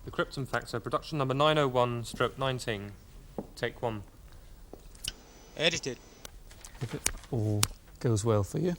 The Krypton Factor, production number 901/19. Take one. Edited. If it all goes well for you.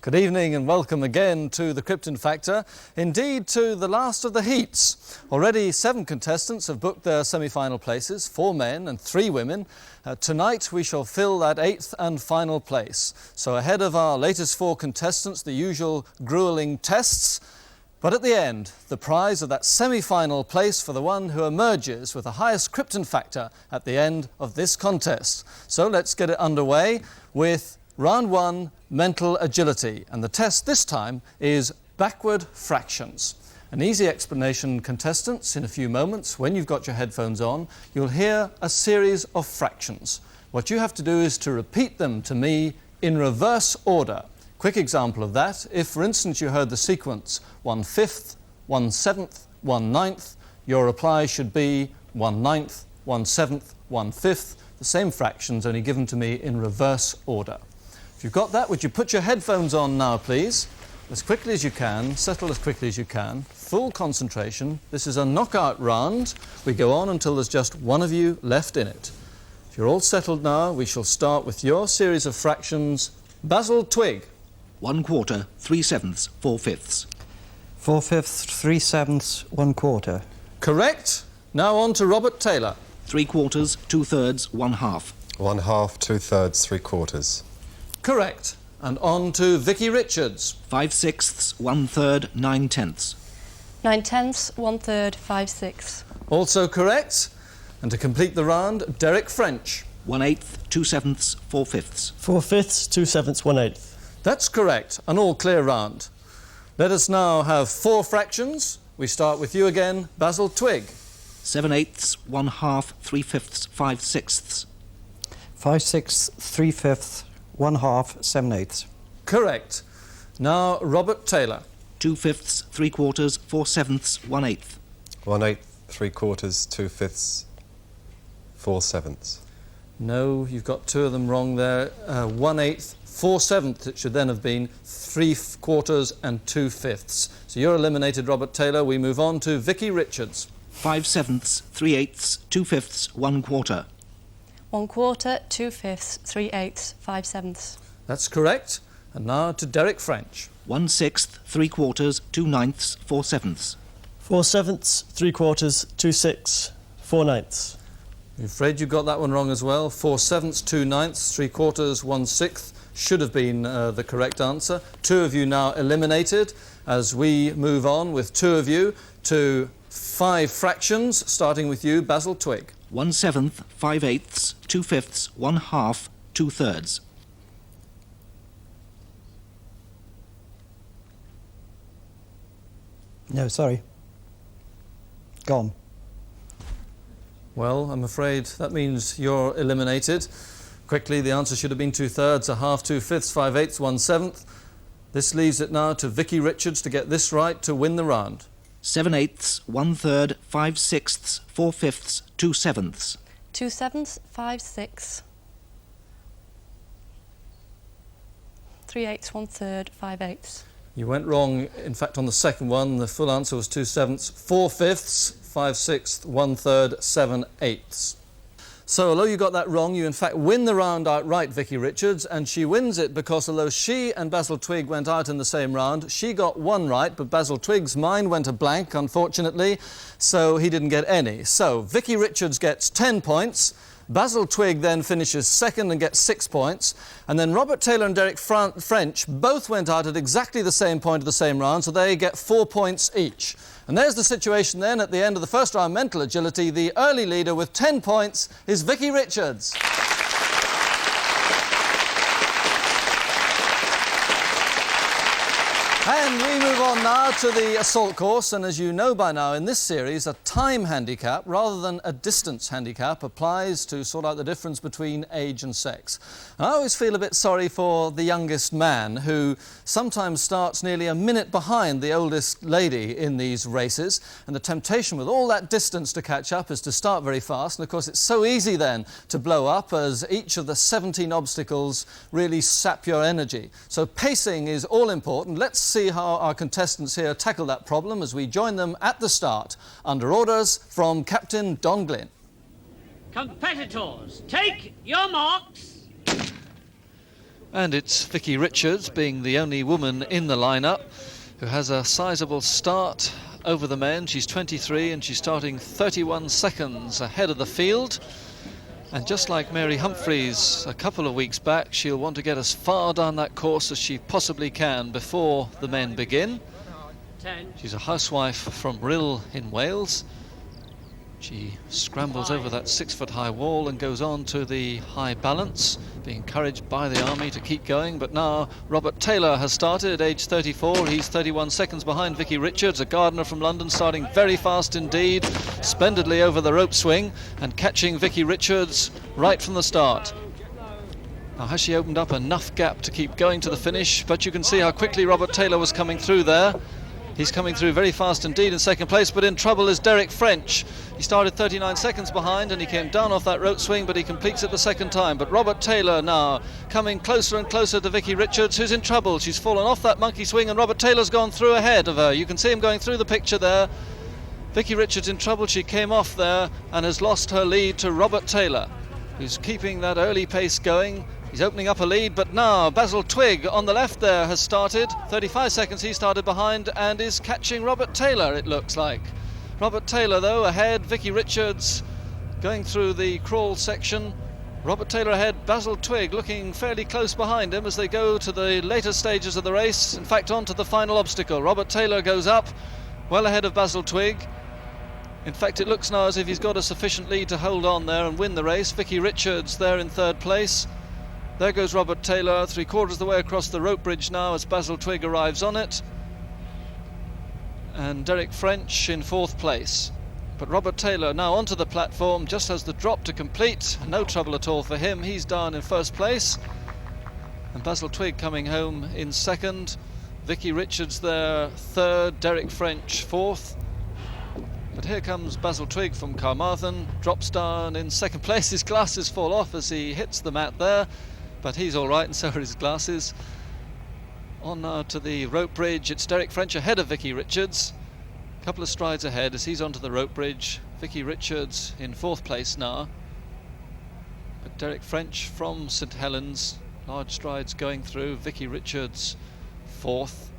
Good evening and welcome again to the Krypton Factor, indeed to the last of the heats. Already 7 contestants have booked their semi-final places, 4 men and 3 women. Tonight we shall fill that 8th and final place. So ahead of our latest 4 contestants, the usual gruelling tests. But at the end, the prize of that semi-final place for the one who emerges with the highest Krypton Factor at the end of this contest. So let's get it underway with Round 1, mental agility, and the test this time is backward fractions. An easy explanation, contestants. In a few moments, when you've got your headphones on, you'll hear a series of fractions. What you have to do is to repeat them to me in reverse order. Quick example of that, if for instance you heard the sequence 1/5, 1/7, 1/9, your reply should be 1/9, 1/7, 1/5, the same fractions only given to me in reverse order. If you've got that, would you put your headphones on now, please? As quickly as you can, settle as quickly as you can. Full concentration. This is a knockout round. We go on until there's just one of you left in it. If you're all settled now, we shall start with your series of fractions. Basil, twig. 1/4, 3/7, 4/5. 4/5, 3/7, 1/4. Correct. Now on to Robert Taylor. 3/4, 2/3, 1/2. 1/2, 2/3, 3/4. Correct. And on to Vicki Richards. 5/6, 1/3, 9/10. 9/10, 1/3, 5/6. Also correct. And to complete the round, Derek French. 1/8, 2/7, 4/5. 4/5, 2/7, 1/8. That's correct. An all clear round. Let us now have 4 fractions. We start with you again, Basil, twig. 7/8, 1/2, 3/5, 5/6. 5/6, 3/5, 1/2, 7/8. Correct. Now, Robert Taylor. 2/5, 3/4, 4/7, 1/8. 1/8, 3/4, 2/5, 4/7. No, you've got 2 of them wrong there. 1/8, 4/7 it should then have been 3/4 and 2/5. So you're eliminated, Robert Taylor. We move on to Vicki Richards. 5/7, 3/8, 2/5, 1/4. 1/4, 2/5, 3/8, 5/7. That's correct. And now to Derek French. 1/6, 3/4, 2/9, 4/7. 4/7, 3/4, 2/6, 4/9. I'm afraid you got that one wrong as well. 4/7, 2/9, 3/4, 1/6 should have been the correct answer. 2 of you now eliminated as we move on with 2 of you to 5 fractions, starting with you, Basil, twig. 1/7, 5/8, 2/5, 1/2, 2/3. No, sorry. Gone. Well, I'm afraid that means you're eliminated. Quickly, the answer should have been 2/3, 1/2, 2/5, 5/8, 1/7. This leaves it now to Vicki Richards to get this right to win the round. 7/8, 1/3, 5/6, 4/5, 2/7. 2/7, 5/6. 3/8, 1/3, 5/8. You went wrong, in fact, on the second one. The full answer was 2/7, 4/5, 5/6, 1/3, 7/8. So although you got that wrong, you in fact win the round outright, Vicki Richards, and she wins it because although she and Basil Twigg went out in the same round, she got one right, but Basil Twigg's mind went a blank, unfortunately, so he didn't get any. So Vicki Richards gets 10 points. Basil Twigg then finishes second and gets 6 points. And then Robert Taylor and Derek French both went out at exactly the same point of the same round, so they get 4 points each. And there's the situation then at the end of the first round, mental agility. The early leader with 10 points is Vicki Richards. And we move on now to the assault course, and as you know by now, in this series, a time handicap rather than a distance handicap applies to sort out the difference between age and sex. And I always feel a bit sorry for the youngest man, who sometimes starts nearly a minute behind the oldest lady in these races, and the temptation with all that distance to catch up is to start very fast, and of course it's so easy then to blow up, as each of the 17 obstacles really sap your energy. So pacing is all important. Let's see how our contestants here tackle that problem as we join them at the start, under orders from Captain Don Glynn. Competitors, take your marks. And it's Vicki Richards, being the only woman in the lineup, who has a sizable start over the men. She's 23 and she's starting 31 seconds ahead of the field. And just like Mary Humphreys a couple of weeks back, she'll want to get as far down that course as she possibly can before the men begin. She's a housewife from Rhyl in Wales. She scrambles over that 6-foot-high wall and goes on to the high balance, being encouraged by the army to keep going. But now Robert Taylor has started at age 34. He's 31 seconds behind Vicki Richards, a gardener from London, starting very fast indeed, splendidly over the rope swing and catching Vicki Richards right from the start. Now, has she opened up enough gap to keep going to the finish? But you can see how quickly Robert Taylor was coming through there. He's coming through very fast indeed in second place, but in trouble is Derek French. He started 39 seconds behind and he came down off that rope swing, but he completes it the second time. But Robert Taylor now coming closer and closer to Vicki Richards, who's in trouble. She's fallen off that monkey swing and Robert Taylor's gone through ahead of her. You can see him going through the picture there. Vicki Richards in trouble. She came off there and has lost her lead to Robert Taylor, who's keeping that early pace going. He's opening up a lead, but now Basil Twigg on the left there has started. 35 seconds he started behind and is catching Robert Taylor, it looks like. Robert Taylor, though, ahead. Vicki Richards going through the crawl section. Robert Taylor ahead. Basil Twigg looking fairly close behind him as they go to the later stages of the race. In fact, on to the final obstacle. Robert Taylor goes up, well ahead of Basil Twigg. In fact, it looks now as if he's got a sufficient lead to hold on there and win the race. Vicki Richards there in third place. There goes Robert Taylor, 3/4 of the way across the rope bridge now as Basil Twigg arrives on it. And Derek French in fourth place. But Robert Taylor now onto the platform, just has the drop to complete. No trouble at all for him. He's down in first place. And Basil Twigg coming home in second. Vicki Richards there third. Derek French fourth. But here comes Basil Twigg from Carmarthen. Drops down in second place. His glasses fall off as he hits the mat there. But he's all right, and so are his glasses. On now to the rope bridge. It's Derek French ahead of Vicki Richards. A couple of strides ahead as he's onto the rope bridge. Vicki Richards in fourth place now. But Derek French from St Helens, large strides going through. Vicki Richards fourth.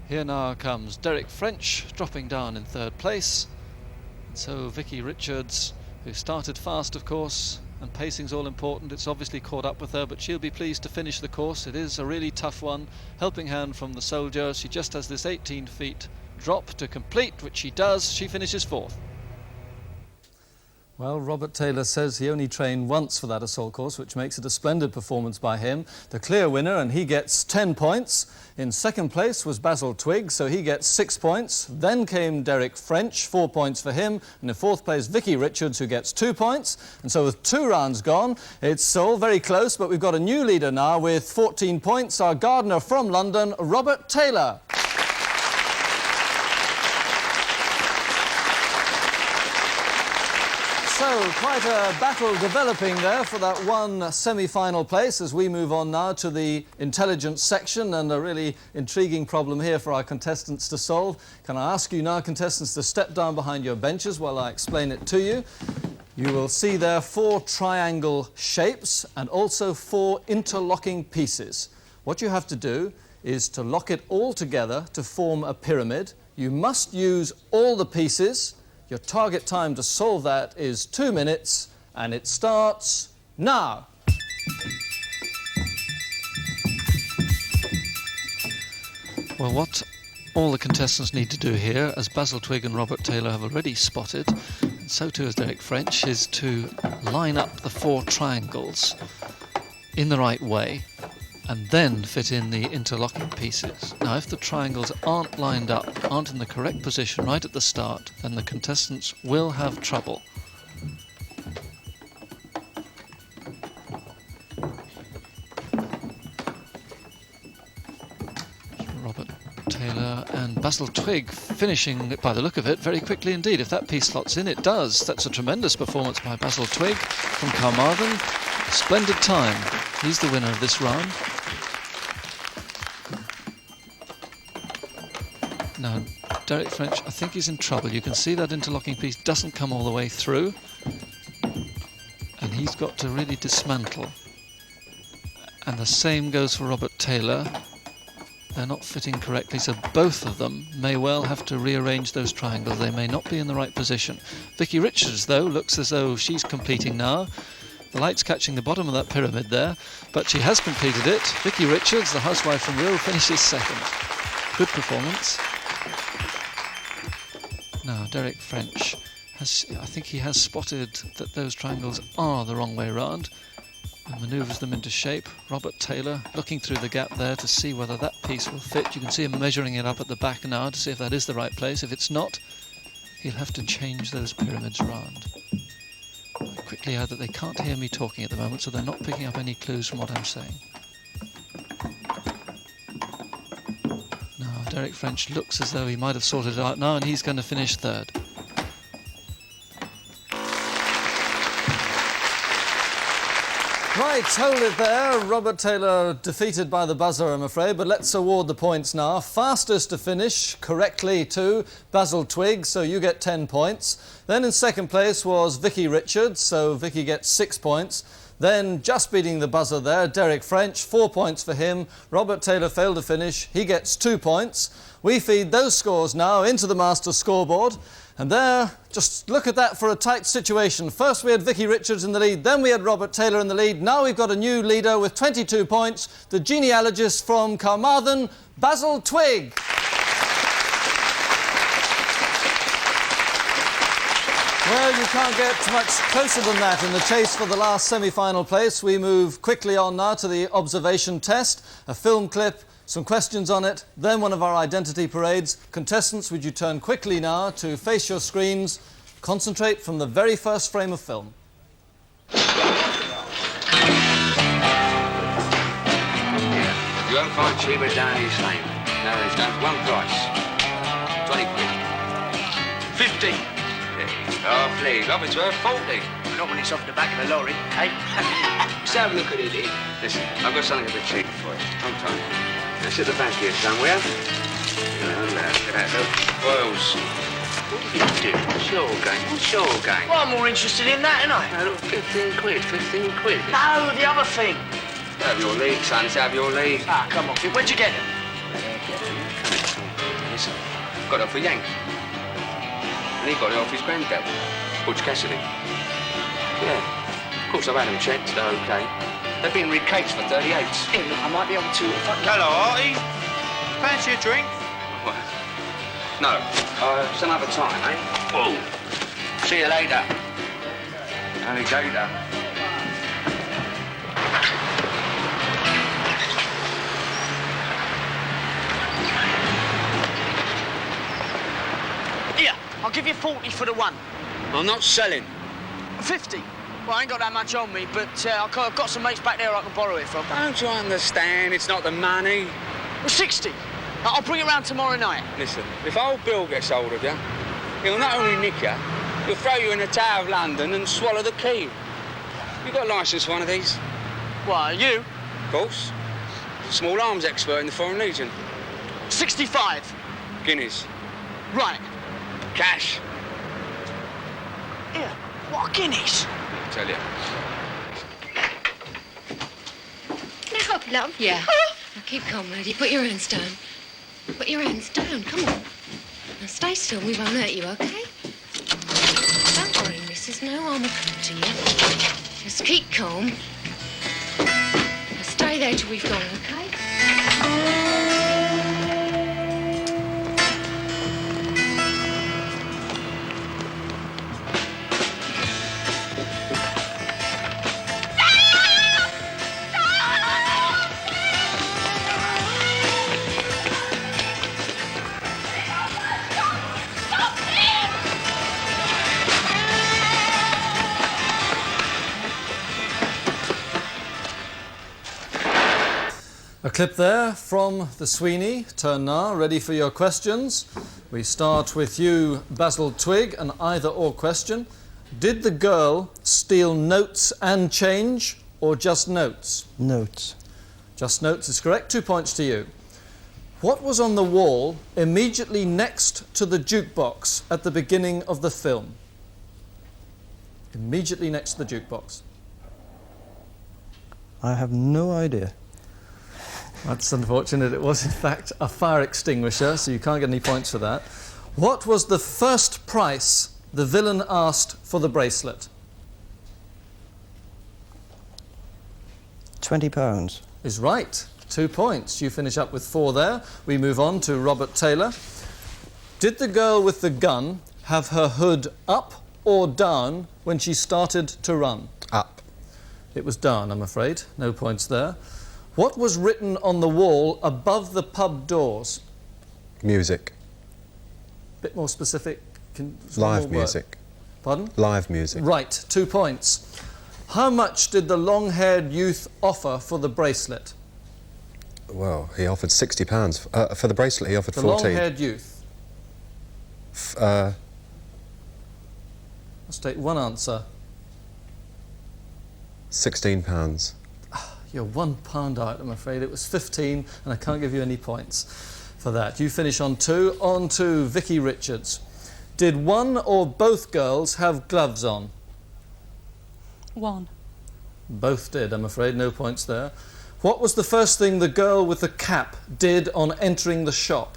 Here now comes Derek French dropping down in third place. And so Vicki Richards, who started fast, of course, and pacing's all important. It's obviously caught up with her, but she'll be pleased to finish the course. It is a really tough one. Helping hand from the soldier. She just has this 18 feet drop to complete, which she does. She finishes fourth. Well, Robert Taylor says he only trained once for that assault course, which makes it a splendid performance by him. The clear winner, and he gets 10 points. In second place was Basil Twigg, so he gets 6 points. Then came Derek French, 4 points for him. And in fourth place, Vicki Richards, who gets 2 points. And so with 2 rounds gone, it's all very close, but we've got a new leader now with 14 points, our gardener from London, Robert Taylor. So, quite a battle developing there for that one semi-final place as we move on now to the intelligence section, and a really intriguing problem here for our contestants to solve. Can I ask you now, contestants, to step down behind your benches while I explain it to you? You will see there 4 triangle shapes and also 4 interlocking pieces. What you have to do is to lock it all together to form a pyramid. You must use all the pieces. Your target time to solve that is 2 minutes, and it starts now. Well, what all the contestants need to do here, as Basil Twigg and Robert Taylor have already spotted, and so too has Derek French, is to line up the 4 triangles in the right way and then fit in the interlocking pieces. Now, if the triangles aren't lined up, aren't in the correct position right at the start, then the contestants will have trouble. Robert Taylor and Basil Twigg finishing, by the look of it, very quickly indeed. If that piece slots in, it does. That's a tremendous performance by Basil Twigg from Carmarthen. Splendid time. He's the winner of this round. Now, Derek French, I think he's in trouble. You can see that interlocking piece doesn't come all the way through, and he's got to really dismantle. And the same goes for Robert Taylor. They're not fitting correctly, so both of them may well have to rearrange those triangles. They may not be in the right position. Vicki Richards, though, looks as though she's completing now. The light's catching the bottom of that pyramid there, but she has completed it. Vicki Richards, the housewife from Rill, finishes second. Good performance. Now, Derek French, I think he has spotted that those triangles are the wrong way round and manoeuvres them into shape. Robert Taylor looking through the gap there to see whether that piece will fit. You can see him measuring it up at the back now to see if that is the right place. If it's not, he'll have to change those pyramids round. I quickly add that they can't hear me talking at the moment, so they're not picking up any clues from what I'm saying. Now, Derek French looks as though he might have sorted it out now, and he's going to finish third. Right, hold it there. Robert Taylor defeated by the buzzer, I'm afraid, but let's award the points now. Fastest to finish correctly to Basil Twigg, so you get 10 points. Then in second place was Vicki Richards, so Vicki gets 6 points. Then, just beating the buzzer there, Derek French, 4 points for him. Robert Taylor failed to finish, he gets 2 points. We feed those scores now into the master scoreboard. And there, just look at that for a tight situation. First we had Vicki Richards in the lead, then we had Robert Taylor in the lead. Now we've got a new leader with 22 points, the genealogist from Carmarthen, Basil Twigg. Well, you can't get much closer than that in the chase for the last semi-final place. We move quickly on now to the observation test, a film clip, some questions on it, then one of our identity parades. Contestants, would you turn quickly now to face your screens, concentrate from the very first frame of film. You won't find cheaper down East Lane. No, there's no one price. 20 quid. 50. Half league. Love, it's worth 40. Not when it's off the back of the lorry, eh? Just have a look at it here. Listen, I've got something a bit cheaper for you. Hold tight. Now sit the back here somewhere. Look at that, look. Boils. What are you doing? What's your game? What's your game? Well, I'm more interested in that, ain't I? Now look, 15 quid, 15 quid. No, the other thing. Have your league, son, it's have your league. Ah, come on, where'd you get it? Listen, got it off a Yank. And he got it off his granddad, Butch Cassidy. Yeah. Of course, I've had them checked, they're okay. They've been rid cakes for 38s. Hey, look, I might be able to... Hello, Artie. Fancy a drink? What? No. Some other time, eh? Whoa. See you later. Alligator. Here, I'll give you 40 for the one. I'm not selling. 50. Well, I ain't got that much on me, but I've got some mates back there I can borrow it from. Don't you understand? It's not the money. Well, 60. I'll bring it round tomorrow night. Listen, if old Bill gets hold of you, he'll not only nick you, He'll throw you in the Tower of London and swallow the key. You got a licence for one of these? What, you? Of course. Small arms expert in the Foreign Legion. 65. Guineas. Right. Cash. Here, what guineas? I tell you. Now, love. Yeah. Now keep calm, lady. Put your hands down. Put your hands down. Come on. Now stay still. We won't hurt you, OK? Don't worry, missus. No harm will come to you. Just keep calm. Now stay there till we've gone, OK? A clip there from the Sweeney. Turn now, ready for your questions. We start with you, Basil Twig, an either-or question. Did the girl steal notes and change, or just notes? Notes. Just notes is correct. 2 points to you. What was on the wall immediately next to the jukebox at the beginning of the film? Immediately next to the jukebox. I have no idea. That's unfortunate. It was, in fact, a fire extinguisher, so you can't get any points for that. What was the first price the villain asked for the bracelet? £20. Is right. 2 points. You finish up with 4 there. We move on to Robert Taylor. Did the girl with the gun have her hood up or down when she started to run? Up. It was down, I'm afraid. No points there. What was written on the wall above the pub doors? Music. Bit more specific. Live music. Pardon? Live music. Right, 2 points. How much did the long-haired youth offer for the bracelet? Well, he offered £60. For the bracelet, he offered The 14. long-haired youth. Let's take one answer. £16. You're £1 out, I'm afraid. It was 15, and I can't give you any points for that. You finish on 2. On to Vicki Richards. Did one or both girls have gloves on? One. Both did, I'm afraid. No points there. What was the first thing the girl with the cap did on entering the shop?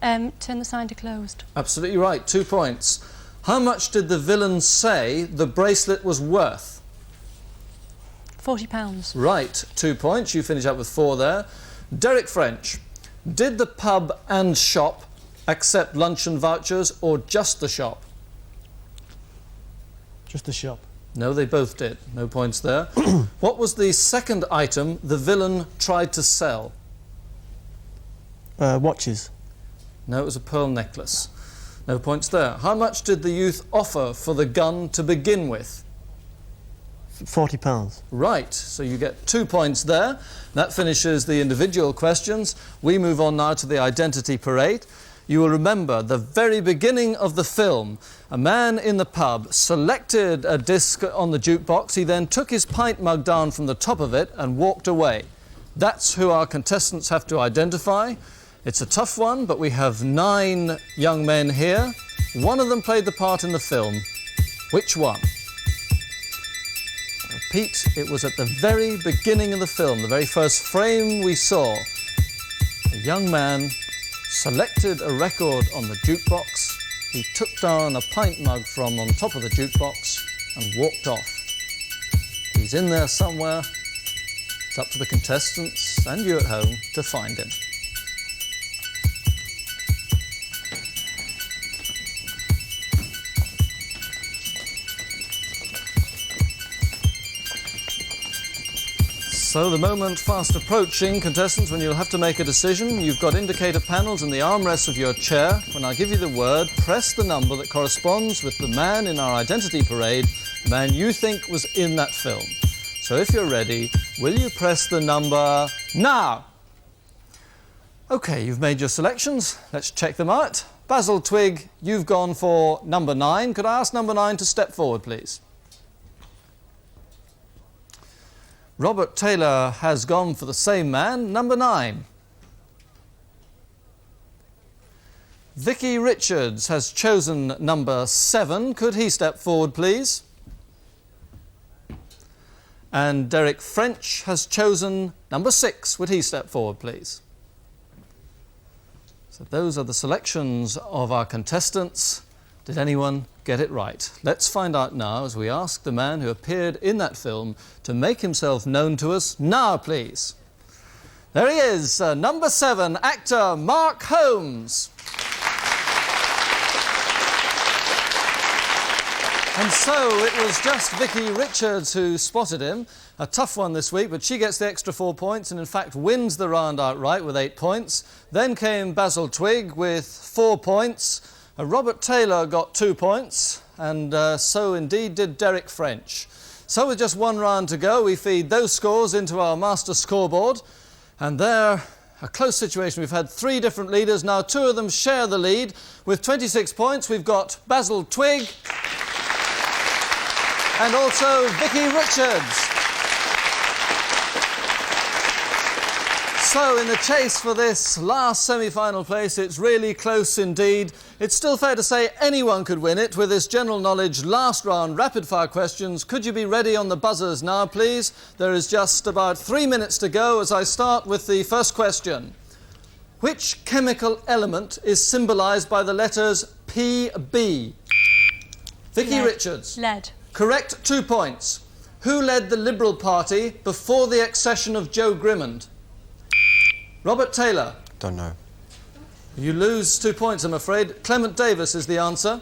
Turn the sign to closed. Absolutely right. 2 points. How much did the villain say the bracelet was worth? £40. Right, 2 points. You finish up with 4 there. Derek French, did the pub and shop accept luncheon vouchers or just the shop? Just the shop. No, they both did. No points there. What was the second item the villain tried to sell? Watches. No, it was a pearl necklace. No points there. How much did the youth offer for the gun to begin with? £40. Right, so you get 2 points there. That finishes the individual questions. We move on now to the identity parade. You will remember the very beginning of the film. A man in the pub selected a disc on the jukebox. He then took his pint mug down from the top of it and walked away. That's who our contestants have to identify. It's a tough one, but we have 9 young men here. One of them played the part in the film. Which one? Repeat, it was at the very beginning of the film, the very first frame we saw. A young man selected a record on the jukebox. He took down a pint mug from on top of the jukebox and walked off. He's in there somewhere. It's up to the contestants and you at home to find him. So the moment fast approaching, contestants, when you'll have to make a decision. You've got indicator panels in the armrests of your chair. When I give you the word, press the number that corresponds with the man in our identity parade, the man you think was in that film. So if you're ready, will you press the number now? OK, you've made your selections. Let's check them out. Basil Twigg, you've gone for number 9. Could I ask number 9 to step forward, please? Robert Taylor has gone for the same man, number 9. Vicki Richards has chosen number 7. Could he step forward, please? And Derek French has chosen number 6. Would he step forward, please? So those are the selections of our contestants. Did anyone get it right? Let's find out now as we ask the man who appeared in that film to make himself known to us. Now, please. There he is, number 7, actor Mark Holmes. And so it was just Vicki Richards who spotted him. A tough one this week, but she gets the extra 4 points and in fact wins the round outright with 8 points. Then came Basil Twigg with 4 points. Robert Taylor got 2 points, and so indeed did Derek French. So with just 1 round to go, we feed those scores into our master scoreboard, and there, a close situation. We've had 3 different leaders. Now 2 of them share the lead. With 26 points, we've got Basil Twigg and also Vicki Richards. So in the chase for this last semi-final place, it's really close indeed. It's still fair to say anyone could win it with this general knowledge last round rapid-fire questions. Could you be ready on the buzzers now, please? There is just about 3 minutes to go as I start with the first question. Which chemical element is symbolised by the letters PB? Vicki Richards. Lead. Correct, 2 points. Who led the Liberal Party before the accession of Joe Grimmond? Robert Taylor. Don't know. You lose 2 points, I'm afraid. Clement Davis is the answer.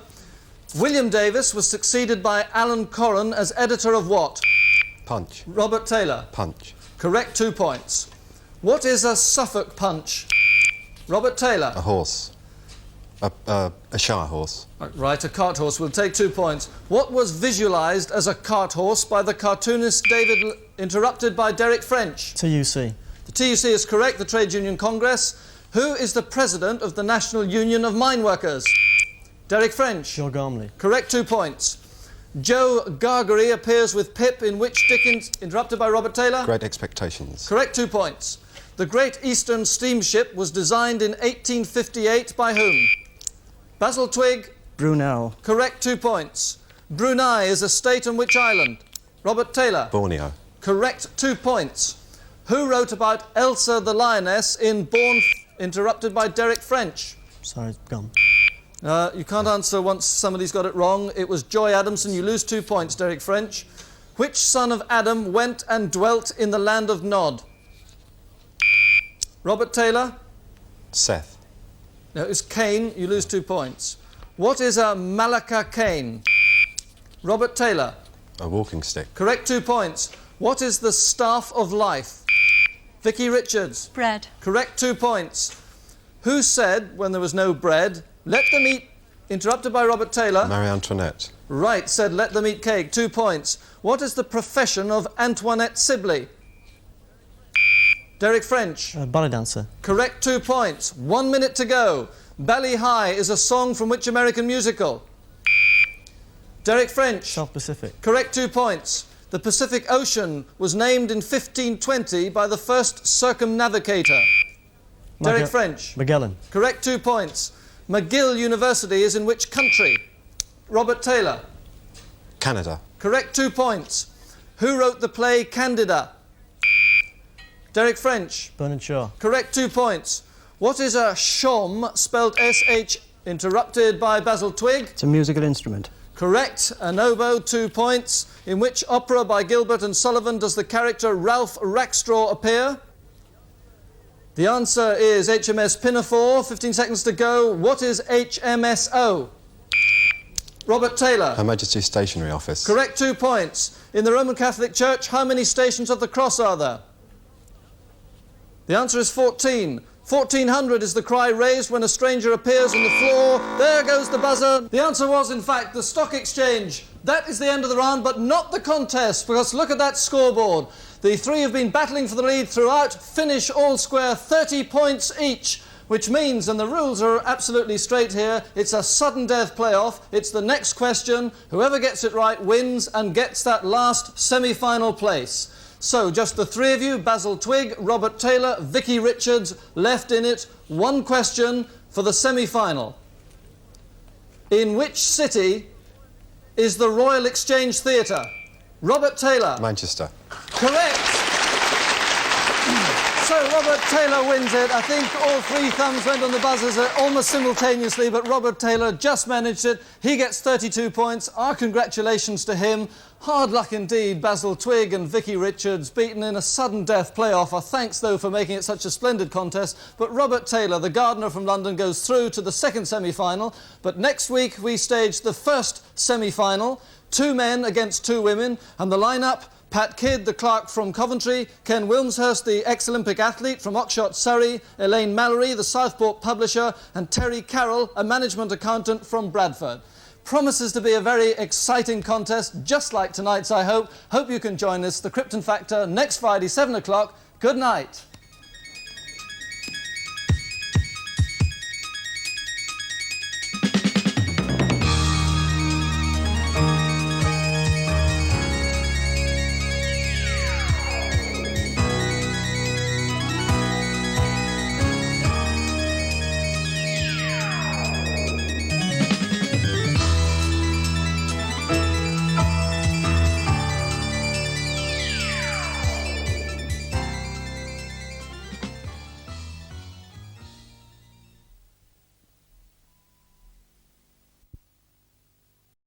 William Davis was succeeded by Alan Corran as editor of what? Punch. Robert Taylor. Punch. Correct, 2 points. What is a Suffolk punch? Robert Taylor. A horse. A shire horse. Right, a cart horse. We'll take 2 points. What was visualised as a cart horse by the cartoonist David... Interrupted by Derek French. TUC. The TUC is correct, the Trade Union Congress. Who is the president of the National Union of Mine Workers? Derek French. Joe Gormley. Correct, 2 points. Joe Gargery appears with Pip in which Dickens... Interrupted by Robert Taylor. Great Expectations. Correct, 2 points. The Great Eastern Steamship was designed in 1858 by whom? Basil Twigg. Brunel. Correct, 2 points. Brunei is a state on which island? Robert Taylor. Borneo. Correct, 2 points. Who wrote about Elsa the Lioness in Born... Interrupted by Derek French. Sorry, gone. You can't answer once somebody's got it wrong. It was Joy Adamson. You lose 2 points, Derek French. Which son of Adam went and dwelt in the land of Nod? Robert Taylor. Seth. No, it's Cain. You lose 2 points. What is a Malacca cane? Robert Taylor. A walking stick. Correct, 2 points. What is the staff of life? Vicki Richards. Bread. Correct, 2 points. Who said, when there was no bread, let them eat... Interrupted by Robert Taylor. Marie Antoinette. Right, said let them eat cake, 2 points. What is the profession of Antoinette Sibley? Derek French. Ballet dancer. Correct, 2 points. 1 minute to go. Bally High is a song from which American musical? Derek French. South Pacific. Correct, 2 points. The Pacific Ocean was named in 1520 by the first circumnavigator. Derek French. Magellan. Correct, 2 points. McGill University is in which country? Robert Taylor. Canada. Correct, 2 points. Who wrote the play Candida? Derek French. Bernard Shaw. Correct, 2 points. What is a shawm, spelled S-H... Interrupted by Basil Twigg. It's a musical instrument. Correct, an oboe, 2 points. In which opera by Gilbert and Sullivan does the character Ralph Rackstraw appear? The answer is HMS Pinafore. 15 seconds to go. What is HMSO? Robert Taylor. Her Majesty's Stationery Office. Correct, 2 points. In the Roman Catholic Church, how many Stations of the Cross are there? The answer is 14. 1400 is the cry raised when a stranger appears on the floor. There goes the buzzer. The answer was, in fact, the stock exchange. That is the end of the round, but not the contest, because look at that scoreboard. The 3 have been battling for the lead throughout. Finish all square, 30 points each. which means, and the rules are absolutely straight here, it's a sudden death playoff. It's the next question. Whoever gets it right wins and gets that last semi-final place. So, just the three of you, Basil Twigg, Robert Taylor, Vicki Richards, left in it. One question for the semi-final. In which city is the Royal Exchange Theatre? Robert Taylor. Manchester. Correct. So Robert Taylor wins it. I think all three thumbs went on the buzzers almost simultaneously, but Robert Taylor just managed it. He gets 32 points. Our congratulations to him. Hard luck indeed, Basil Twigg and Vicki Richards, beaten in a sudden death playoff. Our thanks, though, for making it such a splendid contest. But Robert Taylor, the gardener from London, goes through to the second semi-final. But next week we stage the first semi-final. 2 men against 2 women, and the lineup: Pat Kidd, the clerk from Coventry, Ken Wilmshurst, the ex-Olympic athlete from Oxshott, Surrey, Elaine Mallory, the Southport publisher, and Terry Carroll, a management accountant from Bradford. Promises to be a very exciting contest, just like tonight's, I hope. Hope you can join us, the Krypton Factor, next Friday, 7 o'clock. Good night.